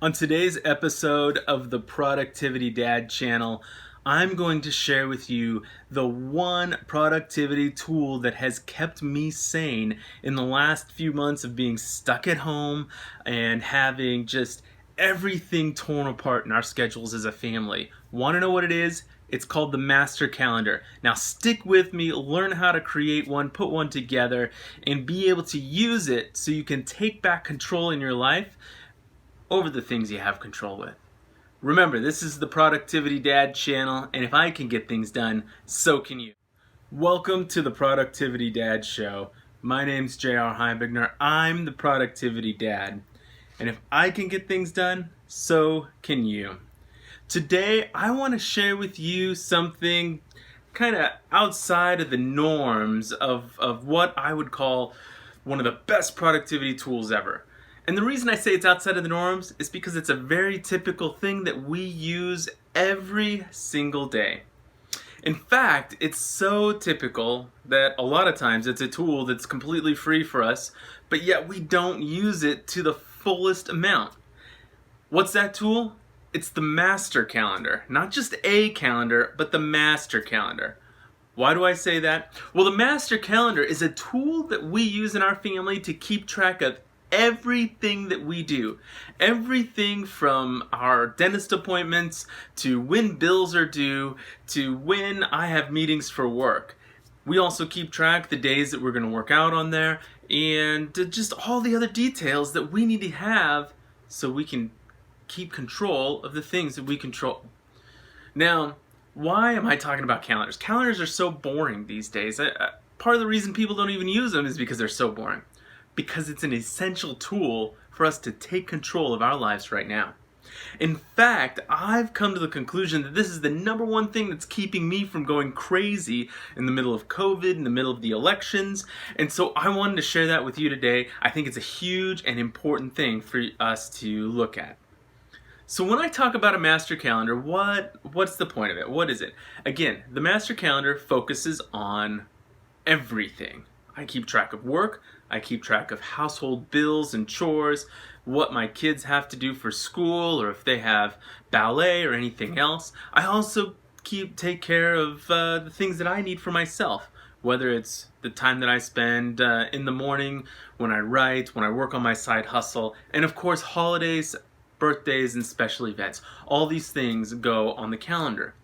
On today's episode of the Productivity Dad channel, I'm going to share with you the one productivity tool that has kept me sane in the last few months of being stuck at home and having just everything torn apart in our schedules as a family. Want to know what it is? It's called the Master Calendar. Now stick with me, learn how to create one, put one together, and be able to use it so you can take back control in your life over the things you have control with. Remember, this is the Productivity Dad channel, and if I can get things done, so can you. Welcome to the Productivity Dad show. My name's J.R. Heibigner. I'm the Productivity Dad. And if I can get things done, so can you. Today, I want to share with you something kind of outside of the norms of what I would call one of the best productivity tools ever. And the reason I say it's outside of the norms is because it's a very typical thing that we use every single day. In fact, it's so typical that a lot of times it's a tool that's completely free for us, but yet we don't use it to the fullest amount. What's that tool? It's the Master Calendar. Not just a calendar, but the Master Calendar. Why do I say that? Well, the Master Calendar is a tool that we use in our family to keep track of everything that we do. Everything from our dentist appointments to when bills are due to when I have meetings for work. We also keep track the days that we're going to work out on there and just all the other details that we need to have so we can keep control of the things that we control. Now, why am I talking about calendars? Calendars are so boring these days. Part of the reason people don't even use them is because they're so boring. Because it's an essential tool for us to take control of our lives right now. In fact, I've come to the conclusion that this is the number one thing that's keeping me from going crazy in the middle of COVID, in the middle of the elections, and so I wanted to share that with you today. I think it's a huge and important thing for us to look at. So when I talk about a master calendar, what's the point of it? What is it? Again, the master calendar focuses on everything. I keep track of work, I keep track of household bills and chores, what my kids have to do for school, or if they have ballet or anything else. I also take care of the things that I need for myself, whether it's the time that I spend in the morning, when I write, when I work on my side hustle, and of course holidays, birthdays, and special events. All these things go on the calendar.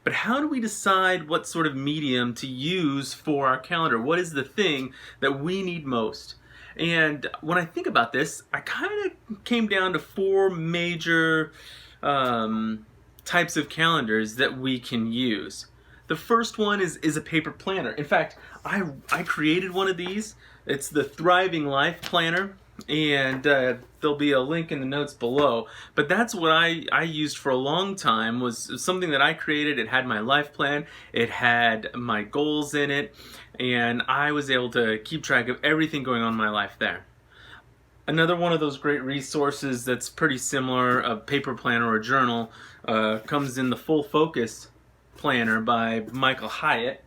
But how do we decide what sort of medium to use for our calendar? What is the thing that we need most? And when I think about this, I kind of came down to four major types of calendars that we can use. The first one is a paper planner. In fact, I created one of these. It's the Thriving Life Planner. And there'll be a link in the notes below, but that's what I used for a long time. Was something that I created. It had my life plan, it had my goals in it, and I was able to keep track of everything going on in my life there. Another one of those great resources that's pretty similar, a paper planner or a journal, comes in the Full Focus Planner by Michael Hyatt.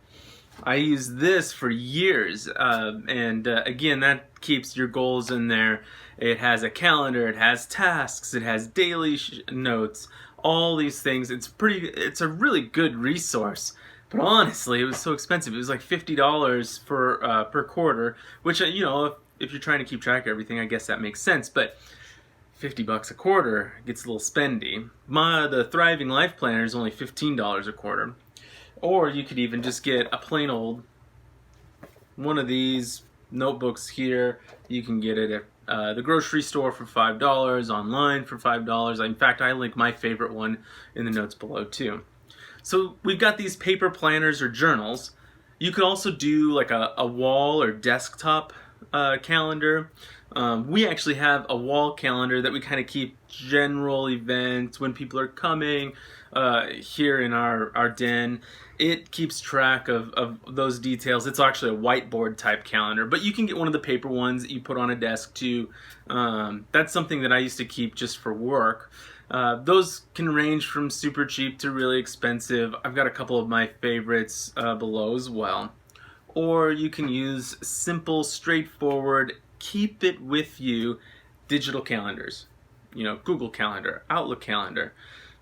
I used this for years, and again, that keeps your goals in there. It has a calendar, it has tasks, it has daily notes, all these things. It's a really good resource. But honestly, it was so expensive. It was like $50 per quarter, which if you're trying to keep track of everything, I guess that makes sense. But $50 a quarter gets a little spendy. The Thriving Life Planner is only $15 a quarter. Or you could even just get a plain old one of these notebooks here. You can get it at the grocery store for $5, online for $5. In fact, I link my favorite one in the notes below too. So we've got these paper planners or journals. You could also do like a wall or desktop calendar. We actually have a wall calendar that we kind of keep general events, when people are coming, here in our den. It keeps track of those details. It's actually a whiteboard type calendar, but you can get one of the paper ones that you put on a desk too. That's something that I used to keep just for work. Those can range from super cheap to really expensive. I've got a couple of my favorites below as well. Or you can use simple, straightforward, keep it with you digital calendars. Google Calendar, Outlook Calendar.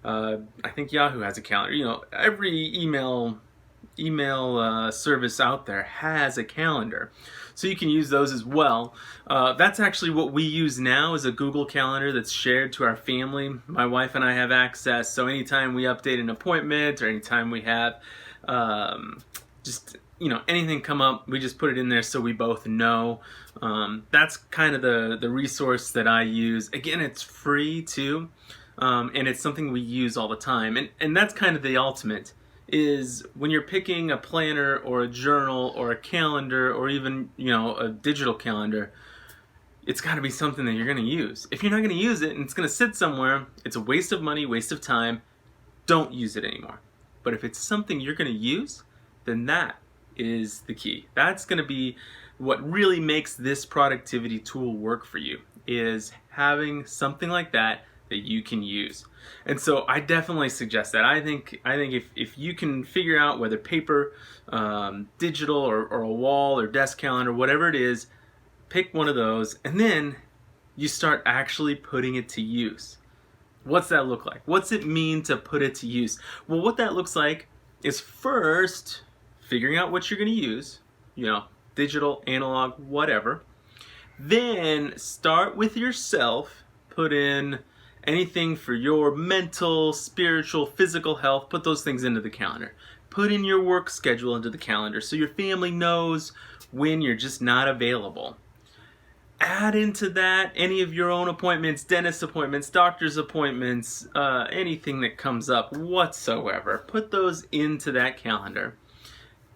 I think Yahoo has a calendar. Every email service out there has a calendar, so you can use those as well. That's actually what we use now, is a Google Calendar that's shared to our family. My wife and I have access, so anytime we update an appointment or anytime we have anything come up, we just put it in there so we both know. That's kind of the resource that I use. Again, it's free too, and it's something we use all the time, and that's kind of the ultimate, is when you're picking a planner or a journal or a calendar or even a digital calendar, it's got to be something that you're going to use. If you're not going to use it and it's going to sit somewhere, it's a waste of money, waste of time. Don't use it anymore. But if it's something you're going to use, then that is the key. That's going to be what really makes this productivity tool work for you, is having something like that you can use. And so I definitely suggest that. I think if you can figure out whether paper, digital, or a wall or desk calendar, whatever it is, pick one of those, and then you start actually putting it to use. What's that look like? What's it mean to put it to use? Well, what that looks like is first figuring out what you're going to use, digital, analog, whatever. Then start with yourself. Put in anything for your mental, spiritual, physical health. Put those things into the calendar. Put in your work schedule into the calendar so your family knows when you're just not available. Add into that any of your own appointments, dentist appointments, doctor's appointments, anything that comes up whatsoever. Put those into that calendar.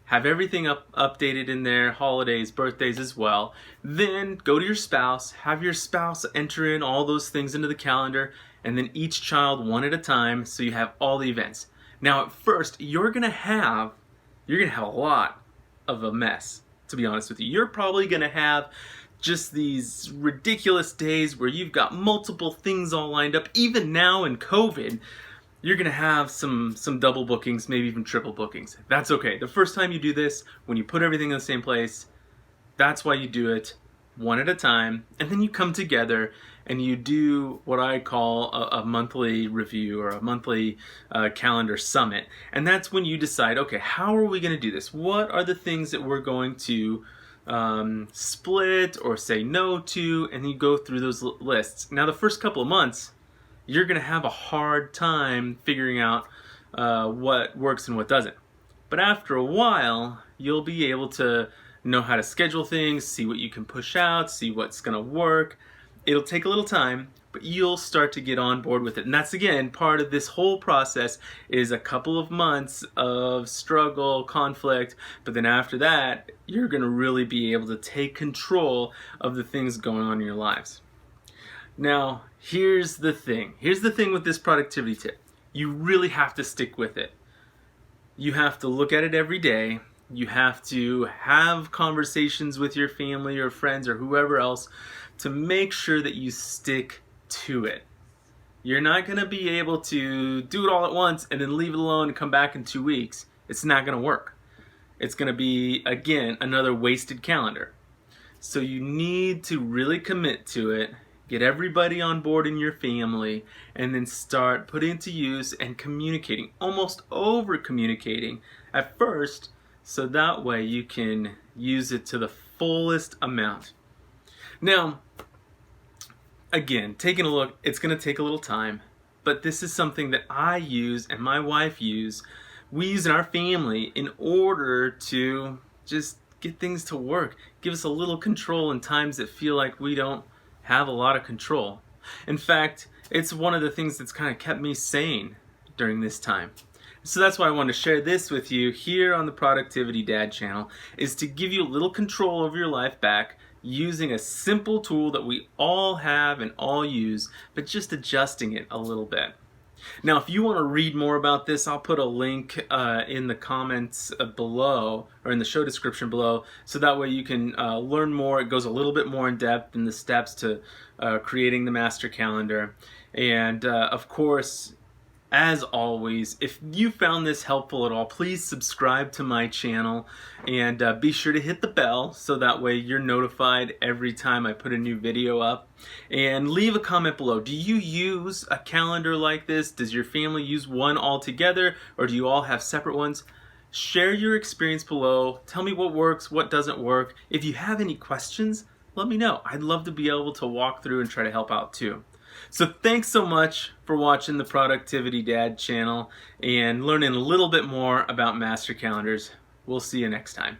Have everything updated in there, holidays, birthdays as well. Then go to your spouse, have your spouse enter in all those things into the calendar, and then each child one at a time, so you have all the events. Now at first, you're gonna have a lot of a mess, to be honest with you. You're probably gonna have just these ridiculous days where you've got multiple things all lined up. Even now in COVID, you're gonna have some double bookings, maybe even triple bookings. That's okay. The first time you do this, when you put everything in the same place, that's why you do it one at a time, and then you come together and you do what I call a monthly review or a monthly calendar summit. And that's when you decide, okay, how are we gonna do this? What are the things that we're going to split or say no to? And you go through those lists. Now the first couple of months, you're going to have a hard time figuring out what works and what doesn't. But after a while, you'll be able to know how to schedule things, see what you can push out, see what's going to work. It'll take a little time, but you'll start to get on board with it. And that's, again, part of this whole process, is a couple of months of struggle, conflict, but then after that, you're going to really be able to take control of the things going on in your lives. Now, here's the thing. Here's the thing with this productivity tip. You really have to stick with it. You have to look at it every day. You have to have conversations with your family or friends or whoever else to make sure that you stick to it. You're not going to be able to do it all at once and then leave it alone and come back in 2 weeks. It's not going to work. It's going to be, again, another wasted calendar. So you need to really commit to it. Get everybody on board in your family, and then start putting it to use and communicating, almost over communicating at first, so that way you can use it to the fullest amount. Now, again, taking a look, it's going to take a little time, but this is something that I use and my wife use. We use in our family in order to just get things to work, give us a little control in times that feel like we don't have a lot of control. In fact, it's one of the things that's kind of kept me sane during this time. So that's why I wanted to share this with you here on the Productivity Dad channel, is to give you a little control over your life back using a simple tool that we all have and all use, but just adjusting it a little bit. Now, if you want to read more about this, I'll put a link in the comments below, or in the show description below, so that way you can learn more. It goes a little bit more in depth in the steps to creating the master calendar. And of course, As always, if you found this helpful at all, please subscribe to my channel and be sure to hit the bell so that way you're notified every time I put a new video up. And leave a comment below. Do you use a calendar like this? Does your family use one altogether, or do you all have separate ones? Share your experience below. Tell me what works, what doesn't work. If you have any questions, let me know. I'd love to be able to walk through and try to help out too. So thanks so much for watching the Productivity Dad channel and learning a little bit more about master calendars. We'll see you next time.